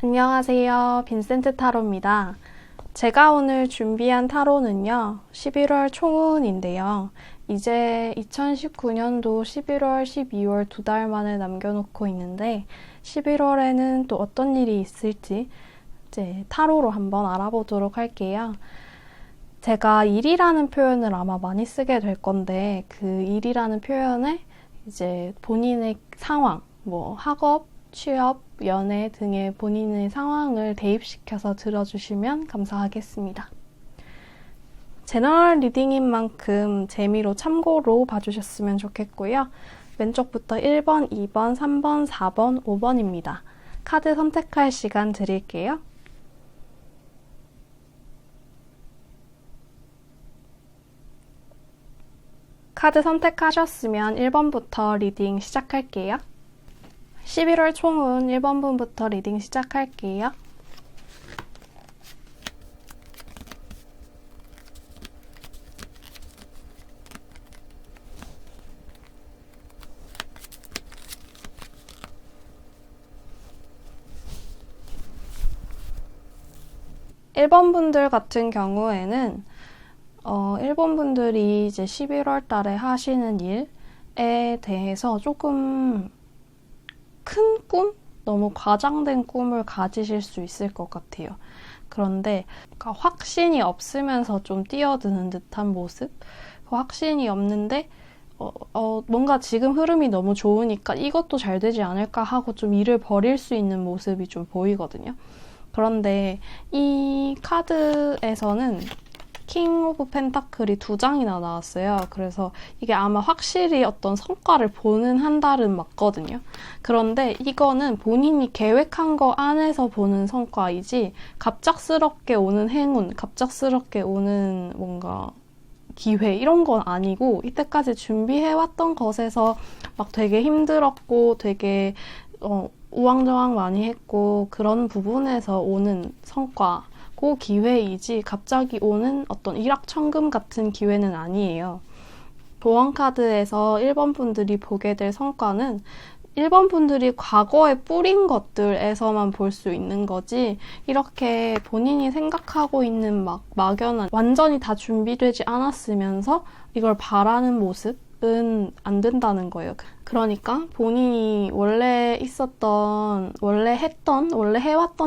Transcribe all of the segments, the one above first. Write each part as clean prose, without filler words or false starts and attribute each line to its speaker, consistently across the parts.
Speaker 1: 안녕하세요. 빈센트 타로입니다. 제가 오늘 준비한 타로는요, 11월 총운인데요. 이제 2019년도 11월, 12월 2달 만에 남겨놓고 있는데 11월에는 또 어떤 일이 있을지 이제 타로로 한번 알아보도록 할게요. 제가 일이라는 표현을 아마 많이 쓰게 될 건데 그 일이라는 표현에 이제 본인의 상황, 학업, 취업, 연애 등의 본인의 상황을 대입시켜서 들어주시면 감사하겠습니다. 제너럴 리딩인 만큼 재미로 참고로 봐주셨으면 좋겠고요. 왼쪽부터 1번, 2번, 3번, 4번, 5번입니다. 카드 선택할 시간 드릴게요. 카드 선택하셨으면 1번부터 리딩 시작할게요. 11월 총운 1번 분부터 리딩 시작할게요. (1번) 분들 같은 경우에는 1번 분들이 이제 11월 달에 하시는 일에 대해서 조금 큰 꿈? 너무 과장된 꿈을 가지실 수 있을 것 같아요. 그런데 확신이 없으면서 좀 뛰어드는 듯한 모습? 확신이 없는데 뭔가 지금 흐름이 너무 좋으니까 이것도 잘 되지 않을까 하고 좀 일을 벌일 수 있는 모습이 좀 보이거든요. 그런데 이 카드에서는 킹 오브 펜타클이 2장이나 나왔어요. 그래서 이게 아마 확실히 어떤 성과를 보는 한 달은 맞거든요. 그런데 이거는 본인이 계획한 거 안에서 보는 성과이지 갑작스럽게 오는 행운, 갑작스럽게 오는 뭔가 기회 이런 건 아니고 이때까지 준비해왔던 것에서 막 되게 힘들었고 되게 우왕좌왕 많이 했고 그런 부분에서 오는 성과 그 기회이지 갑자기 오는 어떤 일확천금 같은 기회는 아니에요. 도원 카드에서 1번 분들이 보게 될 성과는 1번 분들이 과거에 뿌린 것들에서만 볼 수 있는 거지 이렇게 본인이 생각하고 있는 막연한 완전히 다 준비되지 않았으면서 이걸 바라는 모습은 안 된다는 거예요. 그러니까 본인이 원래 해왔던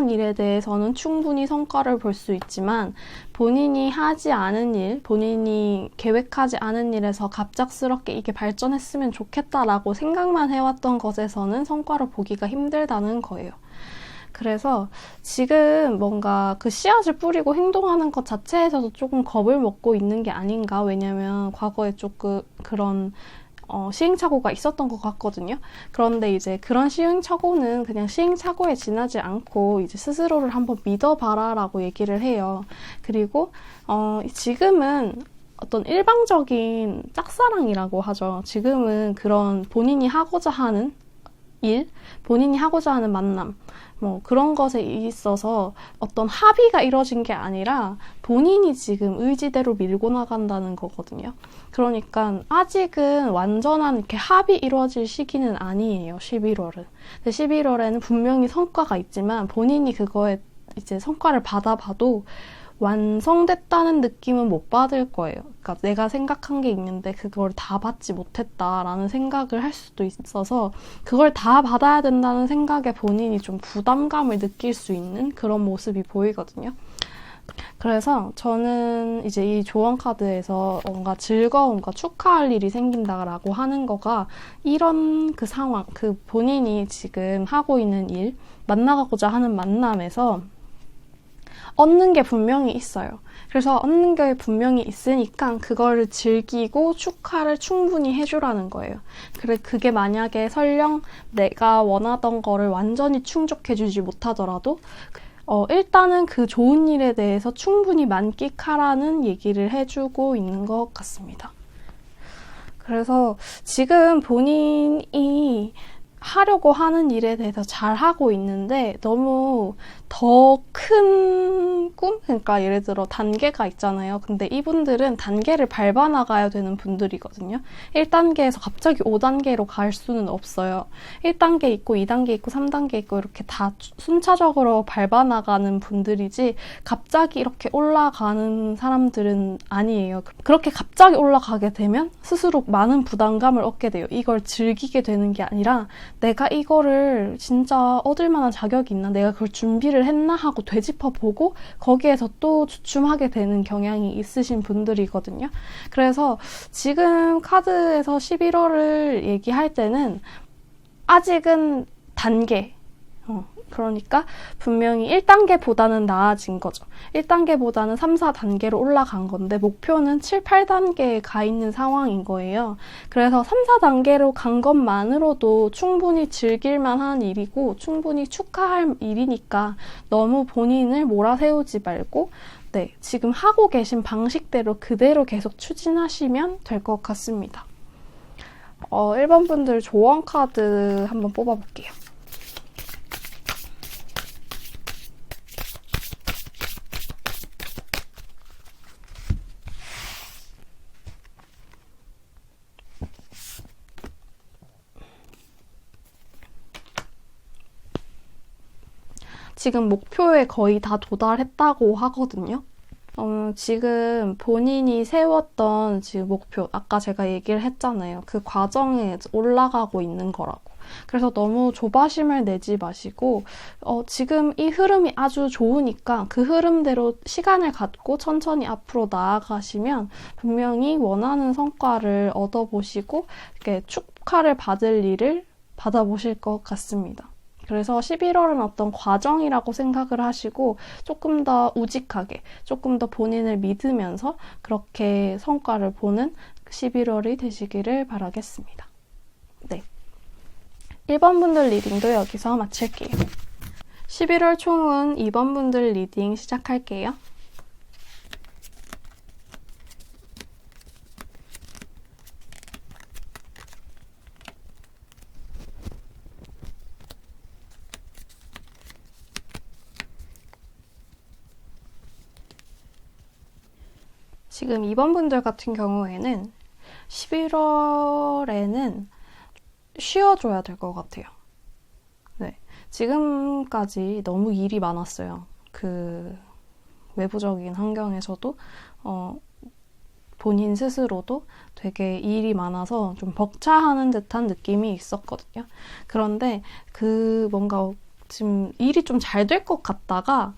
Speaker 1: 일에 대해서는 충분히 성과를 볼 수 있지만 본인이 하지 않은 일, 본인이 계획하지 않은 일에서 갑작스럽게 이게 발전했으면 좋겠다라고 생각만 해왔던 것에서는 성과를 보기가 힘들다는 거예요. 그래서 지금 뭔가 그 씨앗을 뿌리고 행동하는 것 자체에서도 조금 겁을 먹고 있는 게 아닌가. 왜냐면 과거에 조금 그런 시행착오가 있었던 것 같거든요. 그런데 이제 그런 시행착오는 그냥 시행착오에 지나지 않고 이제 스스로를 한번 믿어봐라 라고 얘기를 해요. 그리고 지금은 어떤 일방적인 짝사랑이라고 하죠. 지금은 그런 본인이 하고자 하는 일, 본인이 하고자 하는 만남, 그런 것에 있어서 어떤 합의가 이뤄진 게 아니라 본인이 지금 의지대로 밀고 나간다는 거거든요. 그러니까 아직은 완전한 이렇게 합의 이루어질 시기는 아니에요, 11월은. 근데 11월에는 분명히 성과가 있지만 본인이 그거에 이제 성과를 받아봐도 완성됐다는 느낌은 못 받을 거예요. 그러니까 내가 생각한 게 있는데 그걸 다 받지 못했다라는 생각을 할 수도 있어서 그걸 다 받아야 된다는 생각에 본인이 좀 부담감을 느낄 수 있는 그런 모습이 보이거든요. 그래서 저는 이제 이 조언 카드에서 뭔가 즐거움과 축하할 일이 생긴다라고 하는 거가 이런 그 상황, 그 본인이 지금 하고 있는 일, 만나고자 하는 만남에서 얻는 게 분명히 있어요. 그래서 얻는 게 분명히 있으니까 그거를 즐기고 축하를 충분히 해주라는 거예요. 그게 만약에 설령 내가 원하던 거를 완전히 충족해주지 못하더라도 일단은 그 좋은 일에 대해서 충분히 만끽하라는 얘기를 해주고 있는 것 같습니다. 그래서 지금 본인이 하려고 하는 일에 대해서 잘 하고 있는데 너무 더 큰 꿈? 그러니까 예를 들어 단계가 있잖아요. 근데 이분들은 단계를 밟아 나가야 되는 분들이거든요. 1단계에서 갑자기 5단계로 갈 수는 없어요. 1단계 있고 2단계 있고 3단계 있고 이렇게 다 순차적으로 밟아 나가는 분들이지 갑자기 이렇게 올라가는 사람들은 아니에요. 그렇게 갑자기 올라가게 되면 스스로 많은 부담감을 얻게 돼요. 이걸 즐기게 되는 게 아니라 내가 이거를 진짜 얻을 만한 자격이 있나? 내가 그걸 준비를 했나? 하고 되짚어보고 거기에서 또 주춤하게 되는 경향이 있으신 분들이거든요. 그래서 지금 카드에서 11월을 얘기할 때는 아직은 단계, 그러니까 분명히 1단계보다는 나아진 거죠. 1단계보다는 3, 4단계로 올라간 건데 목표는 7, 8단계에 가 있는 상황인 거예요. 그래서 3, 4단계로 간 것만으로도 충분히 즐길만한 일이고 충분히 축하할 일이니까 너무 본인을 몰아세우지 말고 네, 지금 하고 계신 방식대로 그대로 계속 추진하시면 될 것 같습니다. 1번 분들 조언 카드 한번 뽑아볼게요. 지금 목표에 거의 다 도달했다고 하거든요. 지금 본인이 세웠던 지금 목표, 아까 제가 얘기를 했잖아요. 그 과정에 올라가고 있는 거라고. 그래서 너무 조바심을 내지 마시고 지금 이 흐름이 아주 좋으니까 그 흐름대로 시간을 갖고 천천히 앞으로 나아가시면 분명히 원하는 성과를 얻어보시고 이렇게 축하를 받을 일을 받아보실 것 같습니다. 그래서 11월은 어떤 과정이라고 생각을 하시고 조금 더 우직하게, 조금 더 본인을 믿으면서 그렇게 성과를 보는 11월이 되시기를 바라겠습니다. 네. 1번 분들 리딩도 여기서 마칠게요. 11월 총은 2번 분들 리딩 시작할게요. 지금 2번 분들 같은 경우에는 11월에는 쉬어줘야 될 것 같아요. 네, 지금까지 너무 일이 많았어요. 그 외부적인 환경에서도 본인 스스로도 되게 일이 많아서 좀 벅차하는 듯한 느낌이 있었거든요. 그런데 그 뭔가 지금 일이 좀 잘 될 것 같다가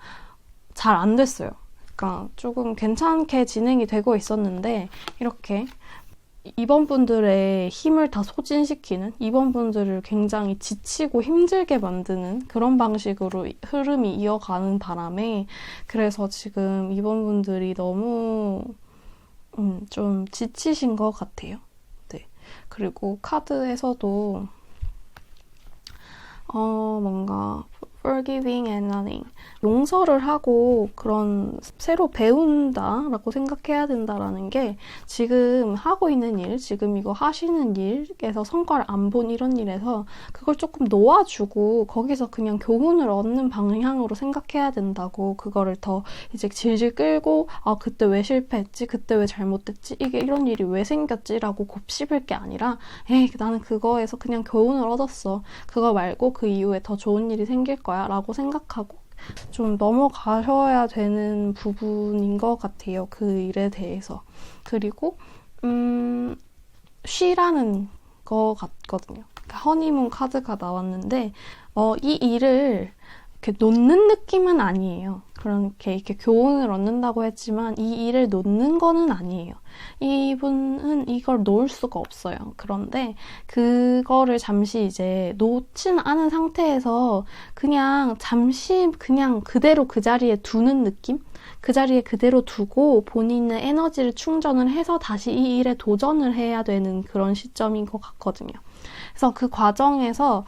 Speaker 1: 잘 안 됐어요. 그러니까 조금 괜찮게 진행이 되고 있었는데 이렇게 2번 분들의 힘을 다 소진시키는 2번 분들을 굉장히 지치고 힘들게 만드는 그런 방식으로 흐름이 이어가는 바람에 그래서 지금 2번 분들이 너무 좀 지치신 것 같아요. 네. 그리고 카드에서도 뭔가 forgiving and learning 용서를 하고 그런 새로 배운다라고 생각해야 된다라는 게 지금 하고 있는 일, 지금 이거 하시는 일에서 성과를 안 본 이런 일에서 그걸 조금 놓아주고 거기서 그냥 교훈을 얻는 방향으로 생각해야 된다고 그거를 더 이제 질질 끌고 그때 왜 실패했지? 그때 왜 잘못됐지? 이게 이런 일이 왜 생겼지? 라고 곱씹을 게 아니라 나는 그거에서 그냥 교훈을 얻었어. 그거 말고 그 이후에 더 좋은 일이 생길 거야 라고 생각하고 좀 넘어가셔야 되는 부분인 것 같아요. 그 일에 대해서. 그리고 쉬라는 거 같거든요. 그러니까 허니문 카드가 나왔는데 이 일을 이렇게 놓는 느낌은 아니에요. 그렇게 이렇게 교훈을 얻는다고 했지만 이 일을 놓는 거는 아니에요. 이분은 이걸 놓을 수가 없어요. 그런데 그거를 잠시 이제 놓진 않은 상태에서 그냥 잠시 그냥 그대로 그 자리에 두는 느낌? 그 자리에 그대로 두고 본인의 에너지를 충전을 해서 다시 이 일에 도전을 해야 되는 그런 시점인 것 같거든요. 그래서 그 과정에서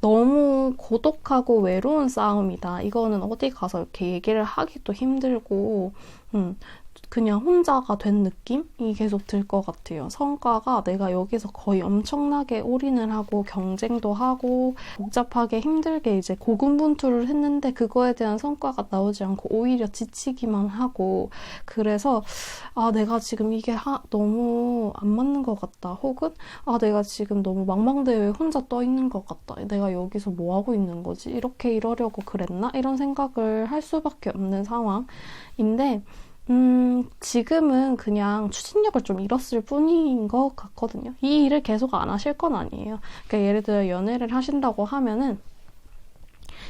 Speaker 1: 너무 고독하고 외로운 싸움이다. 이거는 어디 가서 이렇게 얘기를 하기도 힘들고 그냥 혼자가 된 느낌이 계속 들 것 같아요. 성과가 내가 여기서 거의 엄청나게 올인을 하고 경쟁도 하고 복잡하게 힘들게 이제 고군분투를 했는데 그거에 대한 성과가 나오지 않고 오히려 지치기만 하고 그래서 내가 지금 이게 너무 안 맞는 것 같다. 혹은 내가 지금 너무 망망대해에 혼자 떠 있는 것 같다. 내가 여기서 뭐 하고 있는 거지? 이렇게 이러려고 그랬나? 이런 생각을 할 수밖에 없는 상황인데 지금은 그냥 추진력을 좀 잃었을 뿐인 것 같거든요. 이 일을 계속 안 하실 건 아니에요. 그러니까 예를 들어 연애를 하신다고 하면은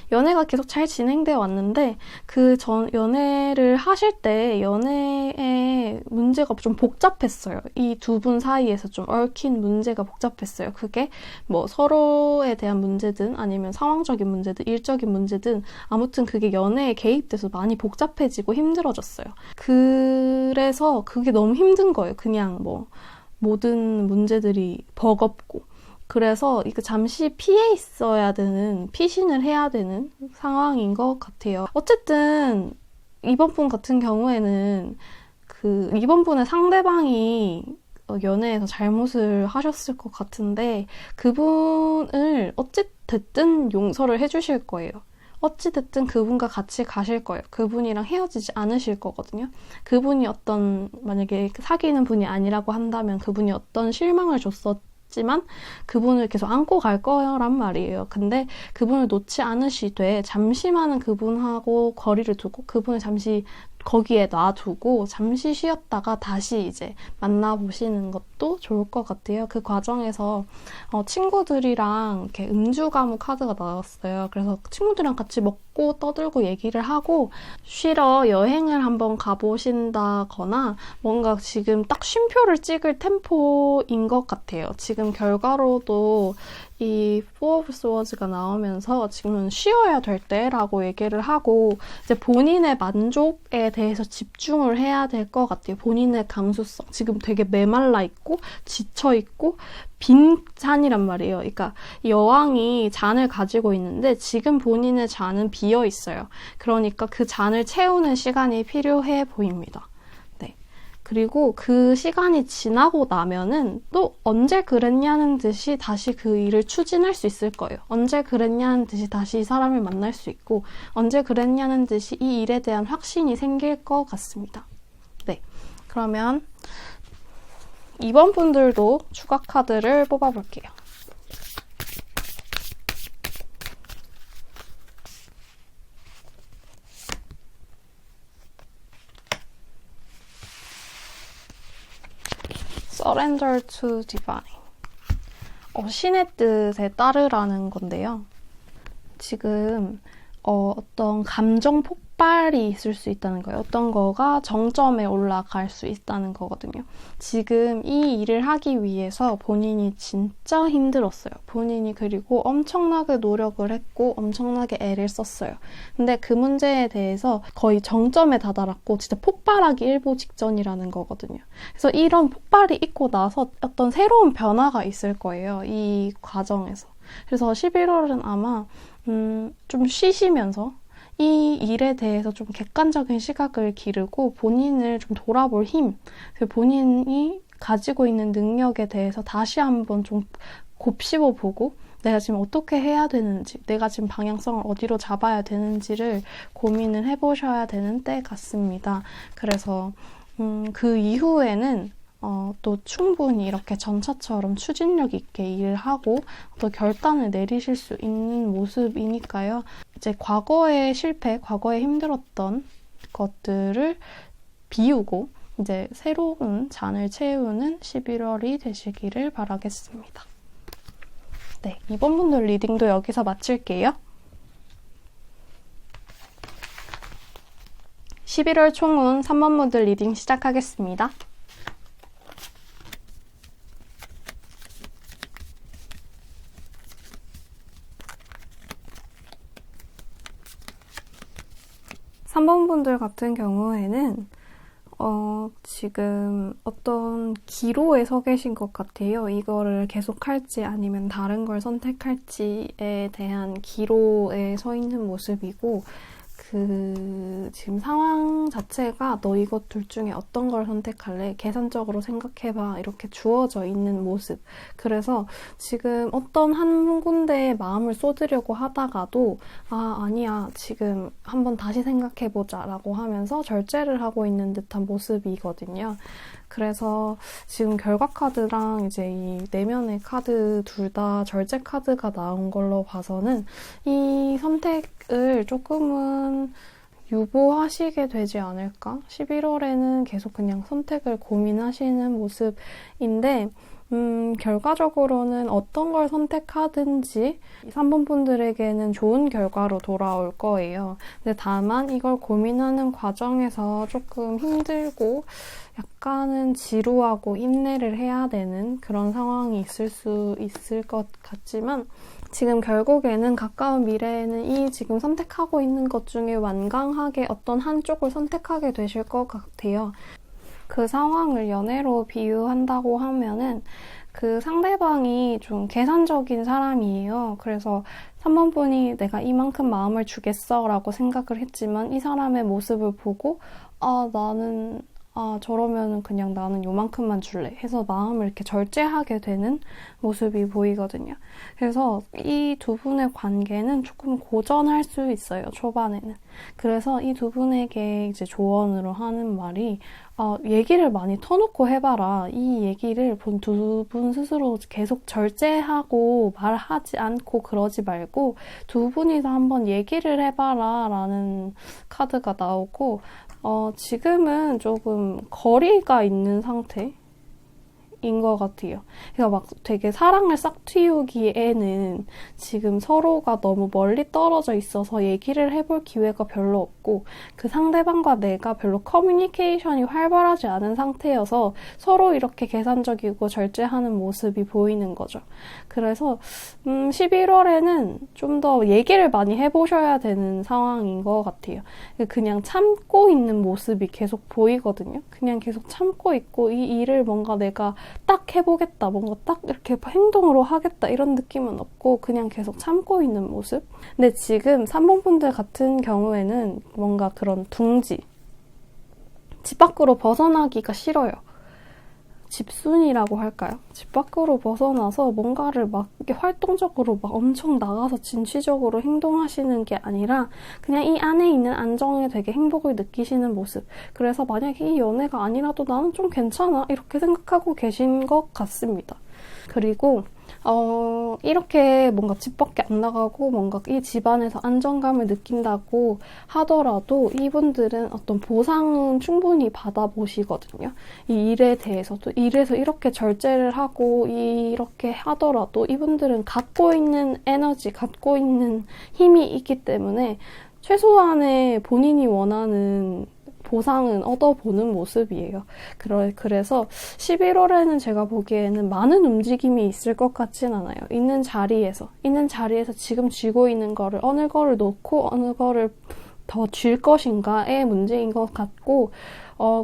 Speaker 1: 연애가 계속 잘 진행되어 왔는데 그 전 연애를 하실 때 연애의 문제가 좀 복잡했어요. 이 두 분 사이에서 좀 얽힌 문제가 복잡했어요. 그게 뭐 서로에 대한 문제든 아니면 상황적인 문제든 일적인 문제든 아무튼 그게 연애에 개입돼서 많이 복잡해지고 힘들어졌어요. 그래서 그게 너무 힘든 거예요. 그냥 뭐 모든 문제들이 버겁고 그래서 이거 잠시 피해 있어야 되는, 피신을 해야 되는 상황인 것 같아요. 어쨌든 이번 분 같은 경우에는 이번 분의 상대방이 연애에서 잘못을 하셨을 것 같은데 그분을 어찌됐든 용서를 해주실 거예요. 어찌됐든 그분과 같이 가실 거예요. 그분이랑 헤어지지 않으실 거거든요. 그분이 만약에 사귀는 분이 아니라고 한다면 그분이 어떤 실망을 줬었지만 그분을 계속 안고 갈 거란 말이에요. 근데 그분을 놓지 않으시되 잠시만은 그분하고 거리를 두고 그분을 잠시 거기에 놔두고 잠시 쉬었다가 다시 이제 만나보시는 것도 좋을 것 같아요. 그 과정에서 친구들이랑 이렇게 음주 가무 카드가 나왔어요. 그래서 친구들이랑 같이 먹고 떠들고 얘기를 하고 쉬러 여행을 한번 가보신다거나 뭔가 지금 딱 쉼표를 찍을 템포인 것 같아요. 지금 결과로도 이 Four of Swords가 나오면서 지금은 쉬어야 될 때라고 얘기를 하고 이제 본인의 만족에 대해서 집중을 해야 될 것 같아요. 본인의 감수성. 지금 되게 메말라 있고 지쳐 있고 빈 잔이란 말이에요. 그러니까 여왕이 잔을 가지고 있는데 지금 본인의 잔은 비어 있어요. 그러니까 그 잔을 채우는 시간이 필요해 보입니다. 그리고 그 시간이 지나고 나면은 또 언제 그랬냐는 듯이 다시 그 일을 추진할 수 있을 거예요. 언제 그랬냐는 듯이 다시 이 사람을 만날 수 있고 언제 그랬냐는 듯이 이 일에 대한 확신이 생길 것 같습니다. 네, 그러면 이번 분들도 추가 카드를 뽑아볼게요. Surrender to Divine. 신의 뜻에 따르라는 건데요. 지금 어떤 감정 폭발이 있을 수 있다는 거예요. 어떤 거가 정점에 올라갈 수 있다는 거거든요. 지금 이 일을 하기 위해서 본인이 진짜 힘들었어요. 본인이 그리고 엄청나게 노력을 했고 엄청나게 애를 썼어요. 근데 그 문제에 대해서 거의 정점에 다다랐고 진짜 폭발하기 일보 직전이라는 거거든요. 그래서 이런 폭발이 있고 나서 어떤 새로운 변화가 있을 거예요. 이 과정에서. 그래서 11월은 아마 좀 쉬시면서 이 일에 대해서 좀 객관적인 시각을 기르고 본인을 좀 돌아볼 힘, 본인이 가지고 있는 능력에 대해서 다시 한번 좀 곱씹어 보고 내가 지금 어떻게 해야 되는지, 내가 지금 방향성을 어디로 잡아야 되는지를 고민을 해보셔야 되는 때 같습니다. 그래서 그 이후에는 또 충분히 이렇게 전차처럼 추진력 있게 일을 하고 또 결단을 내리실 수 있는 모습이니까요. 이제 과거의 실패, 과거에 힘들었던 것들을 비우고 이제 새로운 잔을 채우는 11월이 되시기를 바라겠습니다. 네, 이번 분들 리딩도 여기서 마칠게요. 11월 총운 3번 분들 리딩 시작하겠습니다. 삼 번 분들 같은 경우에는 지금 어떤 기로에 서 계신 것 같아요. 이거를 계속할지 아니면 다른 걸 선택할지에 대한 기로에 서 있는 모습이고 지금 상황 자체가 너 이것 둘 중에 어떤 걸 선택할래? 계산적으로 생각해봐. 이렇게 주어져 있는 모습. 그래서 지금 어떤 한 군데에 마음을 쏟으려고 하다가도 아니야. 지금 한번 다시 생각해보자 라고 하면서 절제를 하고 있는 듯한 모습이거든요. 그래서 지금 결과 카드랑 이제 이 내면의 카드 둘 다 절제 카드가 나온 걸로 봐서는 이 선택을 조금은 유보하시게 되지 않을까? 11월에는 계속 그냥 선택을 고민하시는 모습인데 결과적으로는 어떤 걸 선택하든지 3번 분들에게는 좋은 결과로 돌아올 거예요. 근데 다만 이걸 고민하는 과정에서 조금 힘들고 약간은 지루하고 인내를 해야 되는 그런 상황이 있을 수 있을 것 같지만 지금 결국에는 가까운 미래에는 이 지금 선택하고 있는 것 중에 완강하게 어떤 한쪽을 선택하게 되실 것 같아요. 그 상황을 연애로 비유한다고 하면은 그 상대방이 좀 계산적인 사람이에요. 그래서 3번 분이 내가 이만큼 마음을 주겠어 라고 생각을 했지만 이 사람의 모습을 보고 나는 저러면은 그냥 나는 요만큼만 줄래 해서 마음을 이렇게 절제하게 되는 모습이 보이거든요. 그래서 이 두 분의 관계는 조금 고전할 수 있어요, 초반에는. 그래서 이 두 분에게 이제 조언으로 하는 말이 얘기를 많이 터놓고 해봐라. 이 얘기를 두 분 스스로 계속 절제하고 말하지 않고 그러지 말고 두 분이서 한번 얘기를 해봐라 라는 카드가 나오고 지금은 조금 거리가 있는 상태인 것 같아요. 그러니까 막 되게 사랑을 싹틔우기에는 지금 서로가 너무 멀리 떨어져 있어서 얘기를 해볼 기회가 별로 없고 그 상대방과 내가 별로 커뮤니케이션이 활발하지 않은 상태여서 서로 이렇게 계산적이고 절제하는 모습이 보이는 거죠. 그래서 11월에는 좀 더 얘기를 많이 해보셔야 되는 상황인 것 같아요. 그냥 참고 있는 모습이 계속 보이거든요. 그냥 계속 참고 있고 이 일을 뭔가 내가 딱 해보겠다, 뭔가 딱 이렇게 행동으로 하겠다 이런 느낌은 없고 그냥 계속 참고 있는 모습. 근데 지금 3번 분들 같은 경우에는 뭔가 그런 둥지, 집 밖으로 벗어나기가 싫어요. 집순이라고 할까요? 집 밖으로 벗어나서 뭔가를 막 이렇게 활동적으로 막 엄청 나가서 진취적으로 행동하시는 게 아니라 그냥 이 안에 있는 안정에 되게 행복을 느끼시는 모습. 그래서 만약에 이 연애가 아니라도 나는 좀 괜찮아 이렇게 생각하고 계신 것 같습니다. 그리고 이렇게 뭔가 집 밖에 안 나가고 뭔가 이 집안에서 안정감을 느낀다고 하더라도 이분들은 어떤 보상은 충분히 받아보시거든요. 이 일에 대해서도 일에서 이렇게 절제를 하고 이렇게 하더라도 이분들은 갖고 있는 에너지, 갖고 있는 힘이 있기 때문에 최소한의 본인이 원하는 보상은 얻어보는 모습이에요. 그래서 11월에는 제가 보기에는 많은 움직임이 있을 것 같진 않아요. 있는 자리에서 지금 쥐고 있는 거를 어느 거를 놓고 어느 거를 더 쥘 것인가의 문제인 것 같고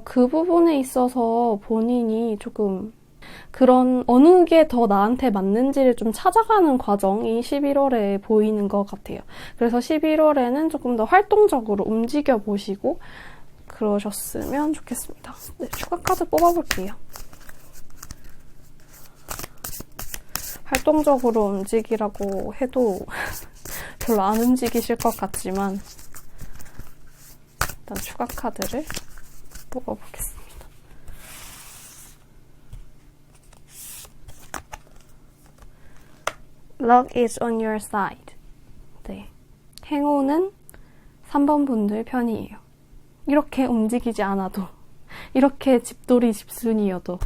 Speaker 1: 그 부분에 있어서 본인이 조금 그런 어느 게 더 나한테 맞는지를 좀 찾아가는 과정이 11월에 보이는 것 같아요. 그래서 11월에는 조금 더 활동적으로 움직여 보시고 그러셨으면 좋겠습니다. 네, 추가 카드 뽑아볼게요. 활동적으로 움직이라고 해도 별로 안 움직이실 것 같지만 일단 추가 카드를 뽑아보겠습니다. Luck is on your side. 네, 행운은 3번 분들 편이에요. 이렇게 움직이지 않아도, 이렇게 집돌이 집순이여도,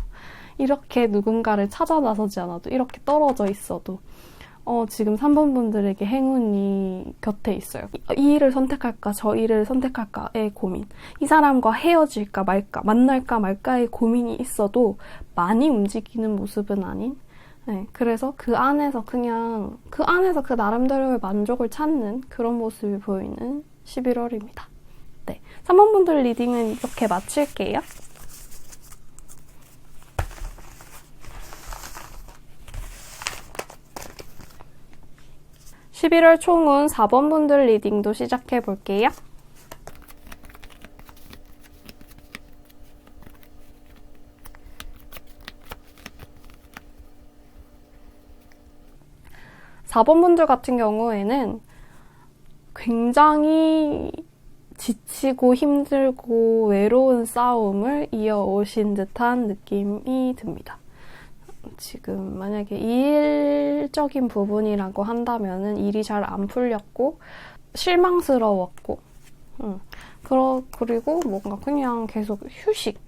Speaker 1: 이렇게 누군가를 찾아 나서지 않아도, 이렇게 떨어져 있어도 지금 3번 분들에게 행운이 곁에 있어요. 이 일을 선택할까, 저 일을 선택할까의 고민. 이 사람과 헤어질까 말까, 만날까 말까의 고민이 있어도 많이 움직이는 모습은 아닌. 네, 그래서 그 안에서 그 나름대로의 만족을 찾는 그런 모습이 보이는 11월입니다. 네, 3번 분들 리딩은 이렇게 마칠게요. 11월 총운 4번 분들 리딩도 시작해 볼게요. 4번 분들 같은 경우에는 굉장히 지치고 힘들고 외로운 싸움을 이어오신 듯한 느낌이 듭니다. 지금 만약에 일적인 부분이라고 한다면은 일이 잘 안 풀렸고 실망스러웠고 그리고 뭔가 그냥 계속 휴식,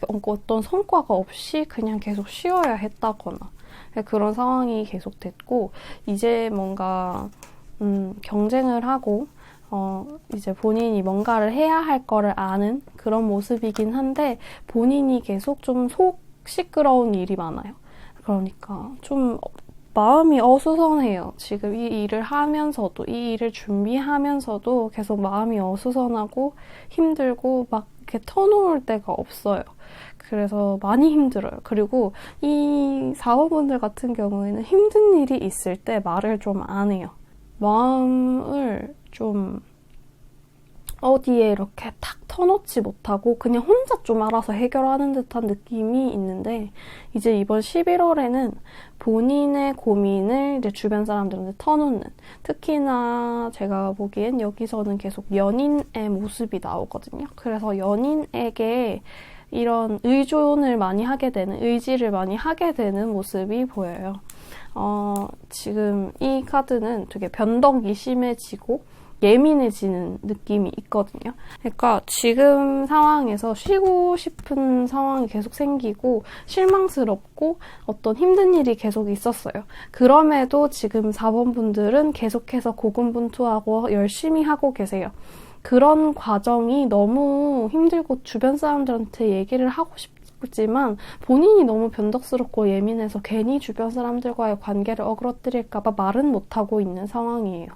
Speaker 1: 어떤 성과가 없이 그냥 계속 쉬어야 했다거나 그런 상황이 계속됐고 이제 뭔가 경쟁을 하고 이제 본인이 뭔가를 해야 할 거를 아는 그런 모습이긴 한데 본인이 계속 좀 속 시끄러운 일이 많아요. 그러니까 좀 마음이 어수선해요. 지금 이 일을 하면서도, 이 일을 준비하면서도 계속 마음이 어수선하고 힘들고 막 이렇게 터놓을 데가 없어요. 그래서 많이 힘들어요. 그리고 이 4번분들 같은 경우에는 힘든 일이 있을 때 말을 좀 안 해요. 마음을 좀 어디에 이렇게 탁 터놓지 못하고 그냥 혼자 좀 알아서 해결하는 듯한 느낌이 있는데 이제 이번 11월에는 본인의 고민을 이제 주변 사람들한테 터놓는, 특히나 제가 보기엔 여기서는 계속 연인의 모습이 나오거든요. 그래서 연인에게 이런 의존을 많이 하게 되는, 의지를 많이 하게 되는 모습이 보여요. 지금 이 카드는 되게 변덕이 심해지고 예민해지는 느낌이 있거든요. 그러니까 지금 상황에서 쉬고 싶은 상황이 계속 생기고 실망스럽고 어떤 힘든 일이 계속 있었어요. 그럼에도 지금 4번 분들은 계속해서 고군분투하고 열심히 하고 계세요. 그런 과정이 너무 힘들고 주변 사람들한테 얘기를 하고 싶지만 본인이 너무 변덕스럽고 예민해서 괜히 주변 사람들과의 관계를 어그러뜨릴까 봐 말은 못하고 있는 상황이에요.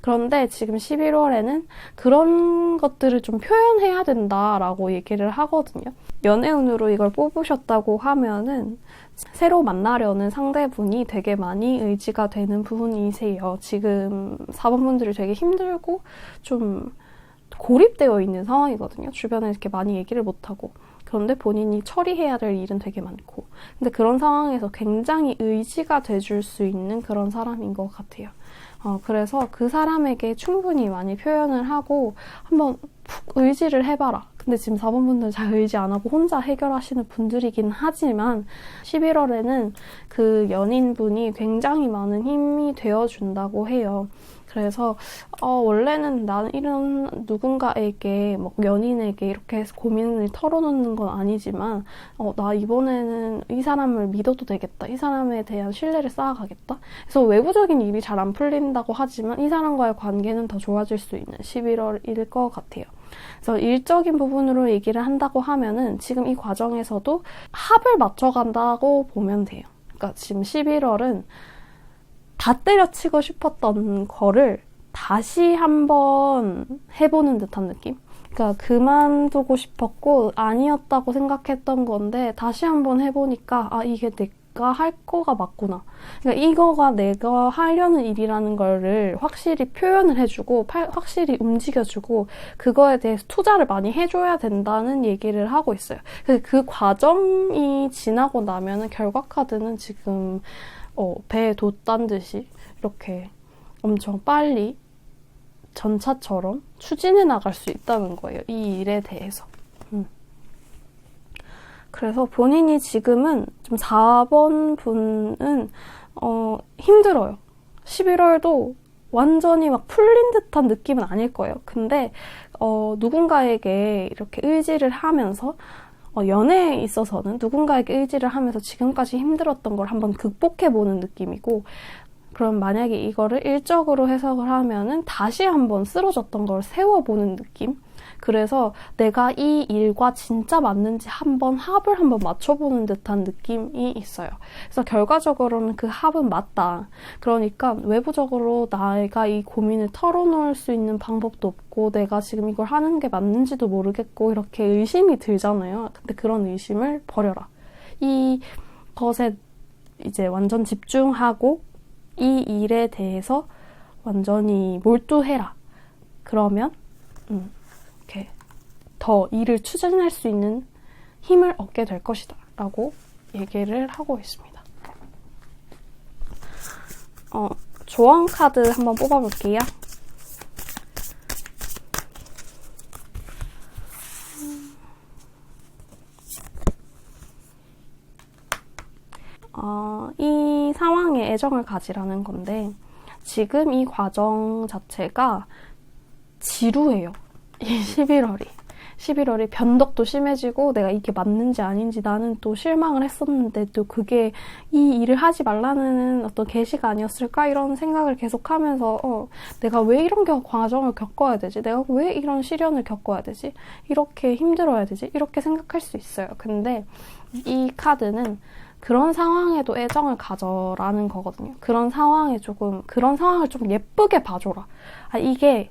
Speaker 1: 그런데 지금 11월에는 그런 것들을 좀 표현해야 된다라고 얘기를 하거든요. 연애운으로 이걸 뽑으셨다고 하면은 새로 만나려는 상대분이 되게 많이 의지가 되는 부분이세요. 지금 4번분들이 되게 힘들고 좀 고립되어 있는 상황이거든요. 주변에 이렇게 많이 얘기를 못하고. 그런데 본인이 처리해야 될 일은 되게 많고. 근데 그런 상황에서 굉장히 의지가 돼줄 수 있는 그런 사람인 것 같아요. 그래서 그 사람에게 충분히 많이 표현을 하고 한번 푹 의지를 해봐라. 근데 지금 4번분들 잘 의지 안 하고 혼자 해결하시는 분들이긴 하지만 11월에는 그 연인분이 굉장히 많은 힘이 되어준다고 해요. 그래서 원래는 나는 이런 누군가에게 뭐 연인에게 이렇게 해서 고민을 털어놓는 건 아니지만 나 이번에는 이 사람을 믿어도 되겠다. 이 사람에 대한 신뢰를 쌓아가겠다. 그래서 외부적인 일이 잘 안 풀린다고 하지만 이 사람과의 관계는 더 좋아질 수 있는 11월일 것 같아요. 그래서 일적인 부분으로 얘기를 한다고 하면은 지금 이 과정에서도 합을 맞춰간다고 보면 돼요. 그러니까 지금 11월은 다 때려치고 싶었던 거를 다시 한번 해보는 듯한 느낌? 그러니까 그만두고 싶었고 아니었다고 생각했던 건데 다시 한번 해보니까 이게 내가 할 거가 맞구나. 그러니까 이거가 내가 하려는 일이라는 거를 확실히 표현을 해주고 확실히 움직여주고 그거에 대해서 투자를 많이 해줘야 된다는 얘기를 하고 있어요. 그래서 그 과정이 지나고 나면은 결과 카드는 지금 배에 돛단 듯이 이렇게 엄청 빨리 전차처럼 추진해 나갈 수 있다는 거예요. 이 일에 대해서. 그래서 본인이 지금은 좀 4번 분은 힘들어요. 11월도 완전히 막 풀린 듯한 느낌은 아닐 거예요. 근데 누군가에게 이렇게 의지를 하면서 연애에 있어서는 누군가에게 의지를 하면서 지금까지 힘들었던 걸 한번 극복해보는 느낌이고, 그럼 만약에 이거를 일적으로 해석을 하면은 다시 한번 쓰러졌던 걸 세워보는 느낌? 그래서 내가 이 일과 진짜 맞는지 한번 합을 한번 맞춰보는 듯한 느낌이 있어요. 그래서 결과적으로는 그 합은 맞다. 그러니까 외부적으로 내가 이 고민을 털어놓을 수 있는 방법도 없고 내가 지금 이걸 하는 게 맞는지도 모르겠고 이렇게 의심이 들잖아요. 근데 그런 의심을 버려라. 이 것에 이제 완전 집중하고 이 일에 대해서 완전히 몰두해라. 그러면 이렇게 더 일을 추진할 수 있는 힘을 얻게 될 것이다 라고 얘기를 하고 있습니다. 조언 카드 한번 뽑아볼게요. 이 상황에 애정을 가지라는 건데 지금 이 과정 자체가 지루해요. 이 11월이 변덕도 심해지고 내가 이게 맞는지 아닌지 나는 또 실망을 했었는데 또 그게 이 일을 하지 말라는 어떤 계시가 아니었을까 이런 생각을 계속하면서 내가 왜 이런 과정을 겪어야 되지? 내가 왜 이런 시련을 겪어야 되지? 이렇게 힘들어야 되지? 이렇게 생각할 수 있어요. 근데 이 카드는 그런 상황에도 애정을 가져라는 거거든요. 그런 상황을 좀 예쁘게 봐줘라. 이게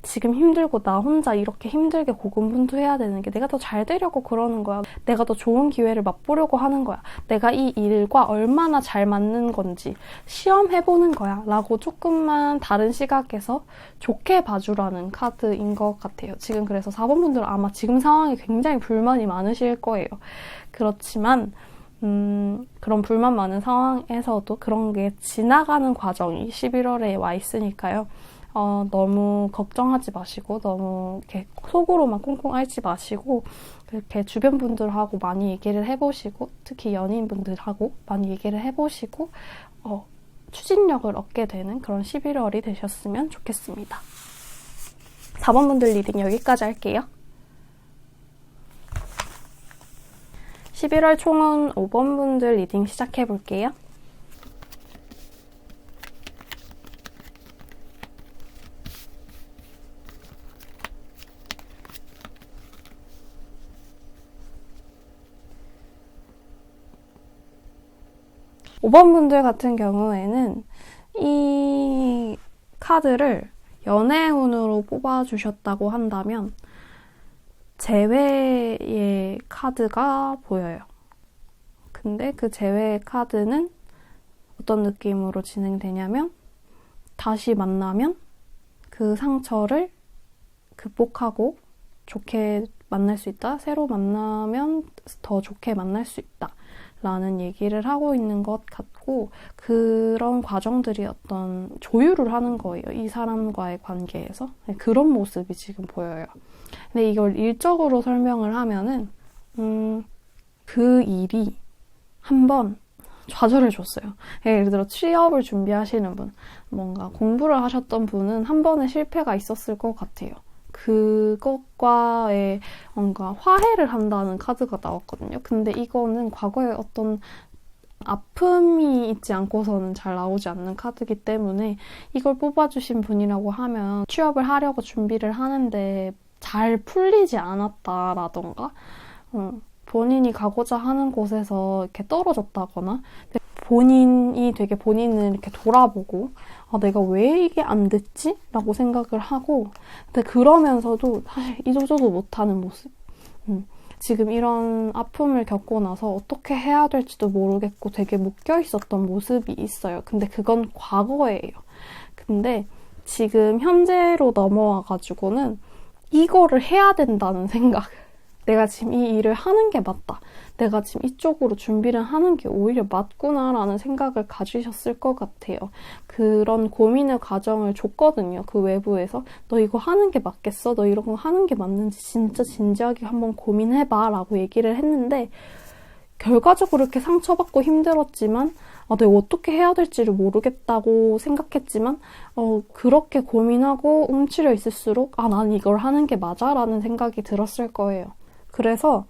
Speaker 1: 지금 힘들고 나 혼자 이렇게 힘들게 고군분투해야 되는 게 내가 더 잘 되려고 그러는 거야. 내가 더 좋은 기회를 맛보려고 하는 거야. 내가 이 일과 얼마나 잘 맞는 건지 시험해보는 거야. 라고 조금만 다른 시각에서 좋게 봐주라는 카드인 것 같아요. 지금 그래서 4번 분들은 아마 지금 상황에 굉장히 불만이 많으실 거예요. 그렇지만 그런 불만 많은 상황에서도 그런 게 지나가는 과정이 11월에 와 있으니까요. 너무 걱정하지 마시고 너무 이렇게 속으로만 꽁꽁 앓지 마시고 그렇게 주변 분들하고 많이 얘기를 해보시고 특히 연인분들하고 많이 얘기를 해보시고 추진력을 얻게 되는 그런 11월이 되셨으면 좋겠습니다. 4번 분들 리딩 여기까지 할게요. 11월 총은 5번 분들 리딩 시작해볼게요. 오 번 분들 같은 경우에는 이 카드를 연애운으로 뽑아주셨다고 한다면 재회의 카드가 보여요. 근데 그 재회의 카드는 어떤 느낌으로 진행되냐면 다시 만나면 그 상처를 극복하고 좋게 만날 수 있다. 새로 만나면 더 좋게 만날 수 있다. 라는 얘기를 하고 있는 것 같고 그런 과정들이 어떤 조율을 하는 거예요. 이 사람과의 관계에서. 그런 모습이 지금 보여요. 근데 이걸 일적으로 설명을 하면은 그 일이 한번 좌절을 줬어요. 예를 들어 취업을 준비하시는 분, 뭔가 공부를 하셨던 분은 한 번의 실패가 있었을 것 같아요. 그것과의 뭔가 화해를 한다는 카드가 나왔거든요. 근데 이거는 과거에 어떤 아픔이 있지 않고서는 잘 나오지 않는 카드이기 때문에 이걸 뽑아주신 분이라고 하면 취업을 하려고 준비를 하는데 잘 풀리지 않았다라던가 본인이 가고자 하는 곳에서 이렇게 떨어졌다거나 본인이 되게 본인을 이렇게 돌아보고 내가 왜 이게 안 됐지? 라고 생각을 하고 근데 그러면서도 사실 이조저도 못하는 모습 지금 이런 아픔을 겪고 나서 어떻게 해야 될지도 모르겠고 되게 묶여 있었던 모습이 있어요. 근데 그건 과거예요. 근데 지금 현재로 넘어와가지고는 이거를 해야 된다는 생각 내가 지금 이 일을 하는 게 맞다. 내가 지금 이쪽으로 준비를 하는 게 오히려 맞구나라는 생각을 가지셨을 것 같아요. 그런 고민의 과정을 줬거든요. 그 외부에서. 너 이거 하는 게 맞겠어? 너 이런 거 하는 게 맞는지 진짜 진지하게 한번 고민해봐 라고 얘기를 했는데 결과적으로 이렇게 상처받고 힘들었지만 내가 어떻게 해야 될지를 모르겠다고 생각했지만 그렇게 고민하고 움츠려 있을수록 난 이걸 하는 게 맞아 라는 생각이 들었을 거예요. 그래서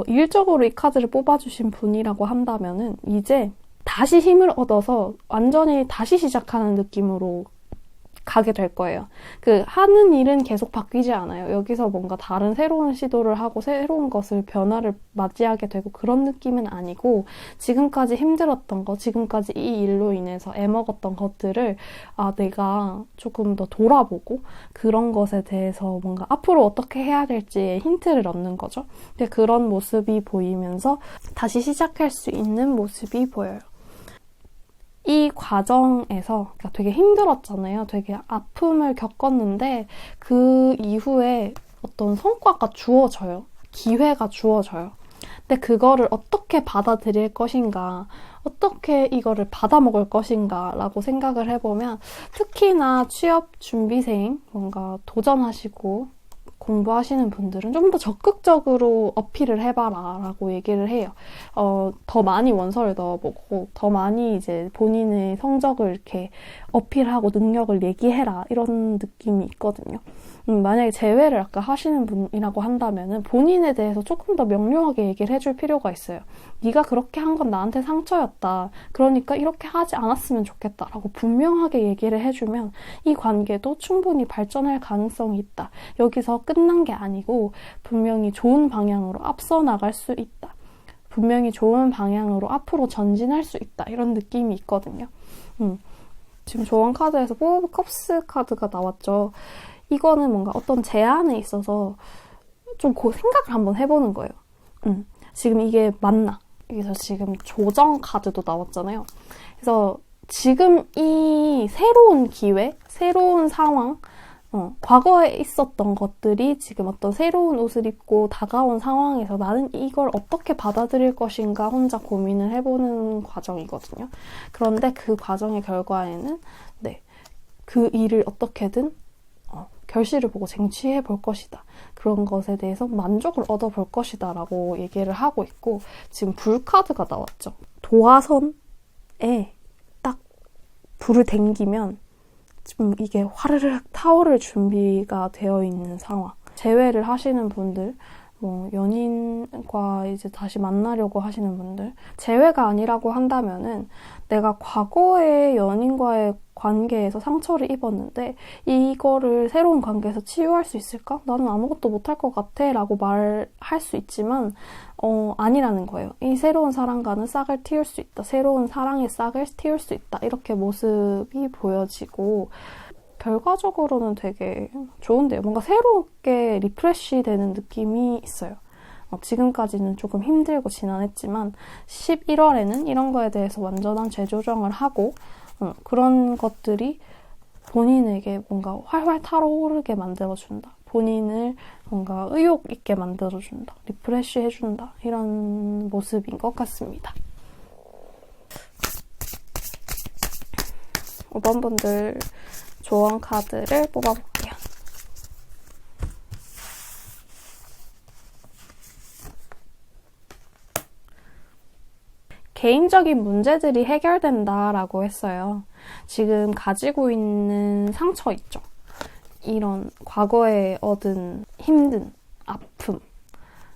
Speaker 1: 일적으로 이 카드를 뽑아주신 분이라고 한다면은 이제 다시 힘을 얻어서 완전히 다시 시작하는 느낌으로 가게 될 거예요. 하는 일은 계속 바뀌지 않아요. 여기서 뭔가 다른 새로운 시도를 하고 새로운 것을 변화를 맞이하게 되고 그런 느낌은 아니고 지금까지 힘들었던 거, 지금까지 이 일로 인해서 애먹었던 것들을 내가 조금 더 돌아보고 그런 것에 대해서 뭔가 앞으로 어떻게 해야 될지에 힌트를 얻는 거죠. 근데 그런 모습이 보이면서 다시 시작할 수 있는 모습이 보여요. 이 과정에서 되게 힘들었잖아요. 되게 아픔을 겪었는데 그 이후에 어떤 성과가 주어져요. 기회가 주어져요. 근데 그거를 어떻게 받아들일 것인가 어떻게 이거를 받아먹을 것인가 라고 생각을 해보면 특히나 취업 준비생 뭔가 도전하시고 공부하시는 분들은 좀 더 적극적으로 어필을 해봐라 라고 얘기를 해요. 더 많이 원서를 넣어보고 더 많이 이제 본인의 성적을 이렇게 어필하고 능력을 얘기해라 이런 느낌이 있거든요. 만약에 제외를 아까 하시는 분이라고 한다면은 본인에 대해서 조금 더 명료하게 얘기를 해줄 필요가 있어요. 네가 그렇게 한 건 나한테 상처였다. 그러니까 이렇게 하지 않았으면 좋겠다라고 분명하게 얘기를 해주면 이 관계도 충분히 발전할 가능성이 있다. 여기서 끝난 게 아니고 분명히 좋은 방향으로 앞서 나갈 수 있다. 분명히 좋은 방향으로 앞으로 전진할 수 있다. 이런 느낌이 있거든요. 지금 조언 카드에서 컵스 카드가 나왔죠. 이거는 뭔가 어떤 제안에 있어서 좀 생각을 한번 해보는 거예요. 지금 이게 맞나? 그래서 지금 조정 카드도 나왔잖아요. 그래서 지금 이 새로운 기회, 새로운 상황, 과거에 있었던 것들이 지금 어떤 새로운 옷을 입고 다가온 상황에서 나는 이걸 어떻게 받아들일 것인가 혼자 고민을 해보는 과정이거든요. 그런데 그 과정의 결과에는 그 일을 어떻게든 결실을 보고 쟁취해 볼 것이다. 그런 것에 대해서 만족을 얻어 볼 것이다 라고 얘기를 하고 있고 지금 불 카드가 나왔죠. 도화선에 딱 불을 댕기면 지금 이게 화르르 타오를 준비가 되어 있는 상황. 재회를 하시는 분들, 연인과 이제 다시 만나려고 하시는 분들, 재회가 아니라고 한다면은 내가 과거의 연인과의 관계에서 상처를 입었는데 이거를 새로운 관계에서 치유할 수 있을까? 나는 아무것도 못할 것 같아 라고 말할 수 있지만 아니라는 거예요. 이 새로운 사랑과는 싹을 틔울 수 있다. 새로운 사랑의 싹을 틔울 수 있다. 이렇게 모습이 보여지고 결과적으로는 되게 좋은데요. 뭔가 새롭게 리프레시 되는 느낌이 있어요. 지금까지는 조금 힘들고 지난했지만 11월에는 이런 거에 대해서 완전한 재조정을 하고 그런 것들이 본인에게 뭔가 활활 타오르게 만들어준다. 본인을 뭔가 의욕 있게 만들어준다. 리프레시 해준다. 이런 모습인 것 같습니다. 5번 분들 조언 카드를 뽑아볼게요. 개인적인 문제들이 해결된다라고 했어요. 지금 가지고 있는 상처 있죠. 이런 과거에 얻은 힘든 아픔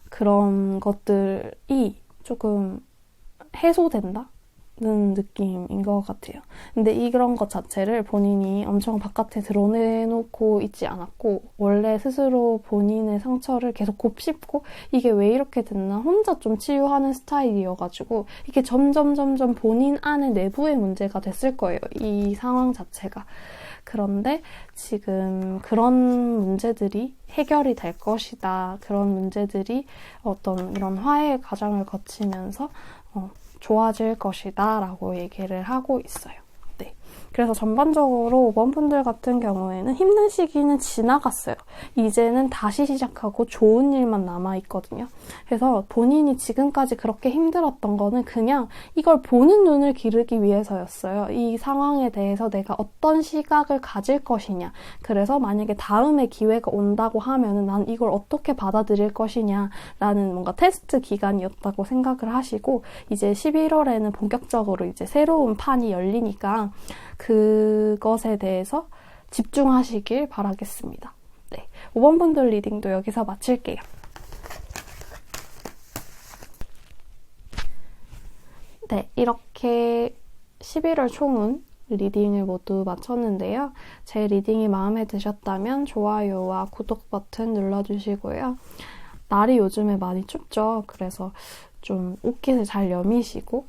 Speaker 1: 그런 것들이 조금 해소된다는 느낌인 것 같아요. 근데 이런 것 자체를 본인이 엄청 바깥에 드러내놓고 있지 않았고 원래 스스로 본인의 상처를 계속 곱씹고 이게 왜 이렇게 됐나 혼자 좀 치유하는 스타일이어가지고 이게 점점 본인 안에 내부의 문제가 됐을 거예요. 이 상황 자체가. 그런데 지금 그런 문제들이 해결이 될 것이다. 그런 문제들이 어떤 이런 화해의 과정을 거치면서 좋아질 것이다 라고 얘기를 하고 있어요. 네. 그래서 전반적으로 5번 분들 같은 경우에는 힘든 시기는 지나갔어요. 이제는 다시 시작하고 좋은 일만 남아있거든요. 그래서 본인이 지금까지 그렇게 힘들었던 거는 그냥 이걸 보는 눈을 기르기 위해서였어요. 이 상황에 대해서 내가 어떤 시각을 가질 것이냐. 그래서 만약에 다음에 기회가 온다고 하면은 난 이걸 어떻게 받아들일 것이냐라는 뭔가 테스트 기간이었다고 생각을 하시고 이제 11월에는 본격적으로 이제 새로운 판이 열리니까 그것에 대해서 집중하시길 바라겠습니다. 네, 5번 분들 리딩도 여기서 마칠게요. 네, 이렇게 11월 총운 리딩을 모두 마쳤는데요. 제 리딩이 마음에 드셨다면 좋아요와 구독 버튼 눌러주시고요. 날이 요즘에 많이 춥죠. 그래서 좀 옷깃을 잘 여미시고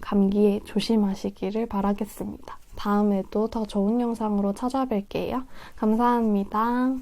Speaker 1: 감기에 조심하시기를 바라겠습니다. 다음에도 더 좋은 영상으로 찾아뵐게요. 감사합니다.